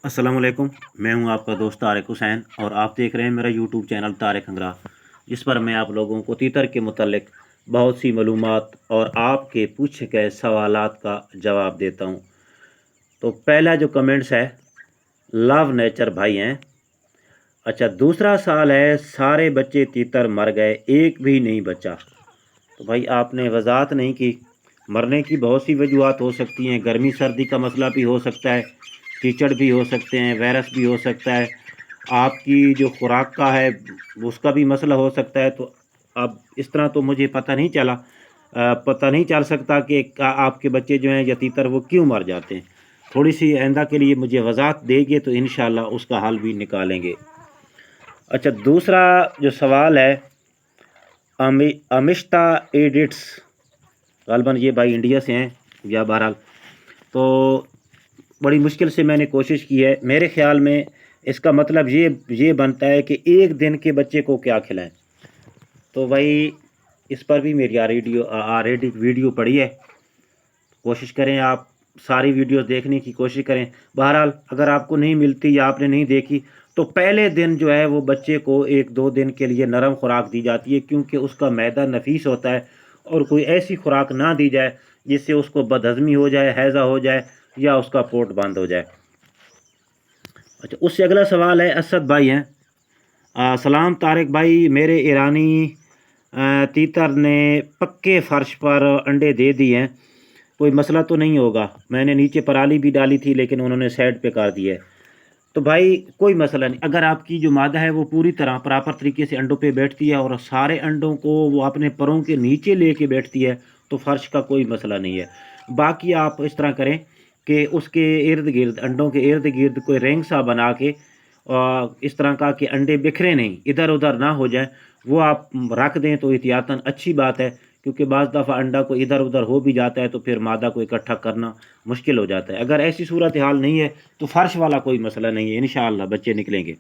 अस्सलाम वालेकुम। मैं हूं आपका दोस्त तारिक हुसैन और आप देख रहे हैं मेरा यूट्यूब चैनल तारिक हंगरा, जिस पर मैं आप लोगों को तीतर के मुतल्लिक बहुत सी मालूमात और आपके पूछे गए सवालात का जवाब देता हूं। तो पहला जो कमेंट्स है, लव नेचर भाई हैं। अच्छा, दूसरा सवाल है, सारे बच्चे तीतर मर गए, एक भी नहीं बचा। तो भाई आपने वजाहत नहीं की। मरने की बहुत सी वजूहत हो सकती हैं। गर्मी सर्दी का मसला भी हो सकता है, कीचड़ भी हो सकते हैं, वायरस भी हो सकता है, आपकी जो खुराक का है उसका भी मसला हो सकता है। तो अब इस तरह तो मुझे पता नहीं चल सकता कि आपके बच्चे जो हैं या तीतर वो क्यों मर जाते हैं। थोड़ी सी आइंदा के लिए मुझे वजाहत देंगे तो इंशाल्लाह उसका हल भी निकालेंगे। अच्छा, दूसरा जो सवाल है, अमिश्ता एडिट्स, गालबन ये भाई इंडिया से हैं या बहरहाल, तो बड़ी मुश्किल से मैंने कोशिश की है। मेरे ख्याल में इसका मतलब ये बनता है कि एक दिन के बच्चे को क्या खिलाएं। तो भाई इस पर भी मेरी ऑलरेडी वीडियो पड़ी है। कोशिश करें आप सारी वीडियो देखने की कोशिश करें। बहरहाल अगर आपको नहीं मिलती या आपने नहीं देखी तो पहले दिन जो है वो बच्चे को एक दो दिन के लिए नरम खुराक दी जाती है, क्योंकि उसका मैदा नफीस होता है। और कोई ऐसी खुराक ना दी जाए जिससे उसको बदहज़मी हो जाए, हैज़ा हो जाए या उसका पोट बंद हो जाए। अच्छा, उससे अगला सवाल है, असद भाई हैं। सलाम तारिक भाई, मेरे ईरानी तीतर ने पक्के फ़र्श पर अंडे दे दिए हैं, कोई मसला तो नहीं होगा? मैंने नीचे पराली भी डाली थी लेकिन उन्होंने साइड पे कर दिया है। तो भाई कोई मसला नहीं, अगर आपकी जो मादा है वो पूरी तरह प्रॉपर तरीके से अंडों पे बैठती है और सारे अंडों को वो अपने परों के नीचे लेके बैठती है तो फ़र्श का कोई मसला नहीं है। बाकी आप इस तरह करें कि उसके इर्द गिर्द, अंडों के इर्द गिर्द कोई रिंग सा बना के इस तरह का कि अंडे बिखरे नहीं, इधर उधर ना हो जाए, वो आप रख दें तो एहतियातन अच्छी बात है। क्योंकि बाज़ दफ़ा अंडा को इधर उधर हो भी जाता है तो फिर मादा को इकट्ठा करना मुश्किल हो जाता है। अगर ऐसी सूरत हाल नहीं है तो फ़र्श वाला कोई मसला नहीं है, इंशाअल्लाह बच्चे निकलेंगे।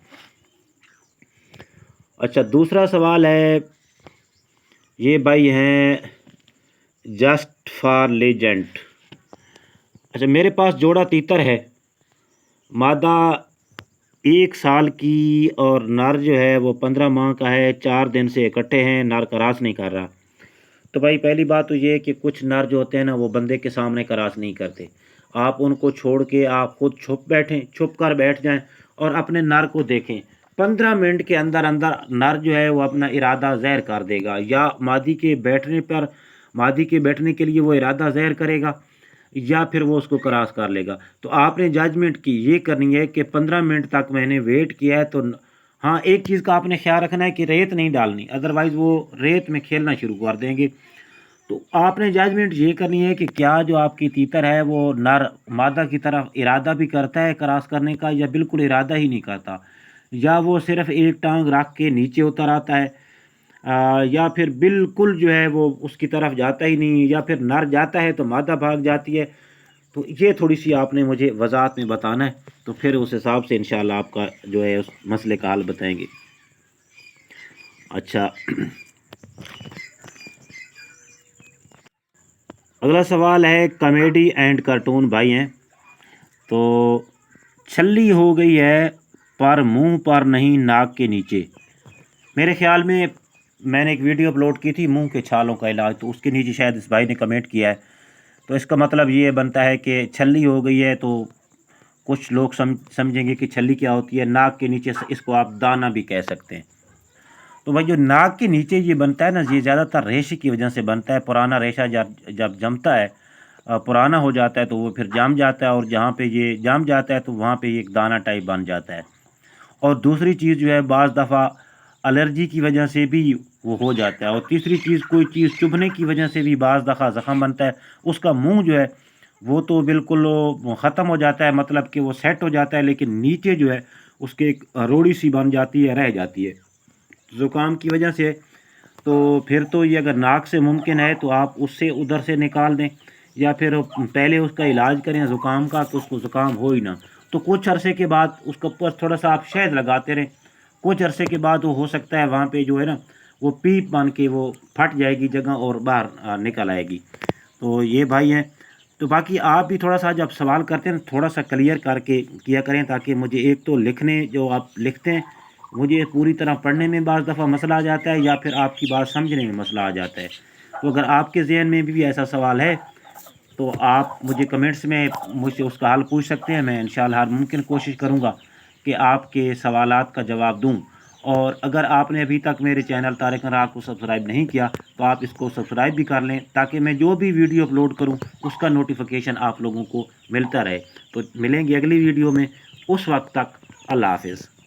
अच्छा, दूसरा सवाल है, ये भाई हैं जस्ट फॉर लेजेंड। अच्छा, मेरे पास जोड़ा तीतर है, मादा 1 साल की और नर जो है वो 15 माह का है। 4 दिन से इकट्ठे हैं, नर करास नहीं कर रहा। तो भाई पहली बात तो ये है कि कुछ नर जो होते हैं ना वो बंदे के सामने करास नहीं करते। आप उनको छोड़ के आप खुद छुप कर बैठ जाएं और अपने नर को देखें। 15 मिनट के अंदर अंदर नर जो है वो अपना इरादा ज़ाहिर कर देगा, या मादी के बैठने के लिए वो इरादा ज़ाहिर करेगा या फिर वो उसको क्रॉस कर लेगा। तो आपने जजमेंट की ये करनी है कि 15 मिनट तक मैंने वेट किया है। तो हाँ, एक चीज़ का आपने ख्याल रखना है कि रेत नहीं डालनी, अदरवाइज़ वो रेत में खेलना शुरू कर देंगे। तो आपने जजमेंट ये करनी है कि क्या जो आपकी तीतर है वो नर मादा की तरफ इरादा भी करता है क्रॉस करने का, या बिल्कुल इरादा ही नहीं करता, या वो सिर्फ एक टांग रख के नीचे उतर आता है, या फिर बिल्कुल जो है वो उसकी तरफ जाता ही नहीं, या फिर नर जाता है तो मादा भाग जाती है। तो ये थोड़ी सी आपने मुझे वजाहत में बताना है, तो फिर उस हिसाब से इंशाल्लाह आपका जो है उस मसले का हल बताएंगे। अच्छा, अगला सवाल है, कॉमेडी एंड कार्टून भाई हैं। तो छल्ली हो गई है पर मुंह पर नहीं, नाक के नीचे। मेरे ख्याल में मैंने एक वीडियो अपलोड की थी मुंह के छालों का इलाज, तो उसके नीचे शायद इस भाई ने कमेंट किया है। तो इसका मतलब ये बनता है कि छल्ली हो गई है, तो कुछ लोग समझेंगे कि छल्ली क्या होती है। नाक के नीचे से इसको आप दाना भी कह सकते हैं। तो भाई जो नाक के नीचे ये बनता है ना, ये ज़्यादातर रेशे की वजह से बनता है। पुराना रेशा जब जब जमता है, पुराना हो जाता है, तो वो फिर जम जाता है, और जहाँ पे ये जम जाता है तो वहाँ पे ये एक दाना टाइप बन जाता है। और दूसरी चीज़ जो है, बाज़ दफ़ा एलर्जी की वजह से भी वो हो जाता है। और तीसरी चीज़, कोई चीज़ चुभने की वजह से भी बाज़ दफ़ा ज़ख़म बनता है। उसका मुंह जो है वो तो बिल्कुल ख़त्म हो जाता है, मतलब कि वो सेट हो जाता है, लेकिन नीचे जो है उसके एक रोड़ी सी बन जाती है, रह जाती है ज़ुकाम की वजह से। तो फिर तो ये अगर नाक से मुमकिन है तो आप उससे उधर से निकाल दें, या फिर पहले उसका इलाज करें ज़ुकाम का, तो उसको ज़ुकाम हो ही ना। तो कुछ अरसे के बाद उसके ऊपर थोड़ा सा आप शहद लगाते रहें। कुछ अरसे के बाद वो हो सकता है वहाँ पे जो है ना वो पीप बन के वो फट जाएगी जगह और बाहर निकल आएगी। तो ये भाई हैं। تو باقی آپ بھی تھوڑا سا جب سوال کرتے ہیں تھوڑا سا کلیئر کر کے کیا کریں، تاکہ مجھے ایک تو لکھنے جو آپ لکھتے ہیں مجھے پوری طرح پڑھنے میں بعض دفعہ مسئلہ آ جاتا ہے، یا پھر آپ کی بات سمجھنے میں مسئلہ آ جاتا ہے۔ تو اگر آپ کے ذہن میں بھی ایسا سوال ہے تو آپ مجھے کمنٹس میں مجھ سے اس کا حل پوچھ سکتے ہیں، میں انشاءاللہ ہر ممکن کوشش کروں گا کہ آپ کے سوالات کا جواب دوں۔ اور اگر آپ نے ابھی تک میرے چینل طارق انوار کو سبسکرائب نہیں کیا تو آپ اس کو سبسکرائب بھی کر لیں، تاکہ میں جو بھی ویڈیو اپلوڈ کروں اس کا نوٹیفیکیشن آپ لوگوں کو ملتا رہے۔ تو ملیں گے اگلی ویڈیو میں، اس وقت تک اللہ حافظ۔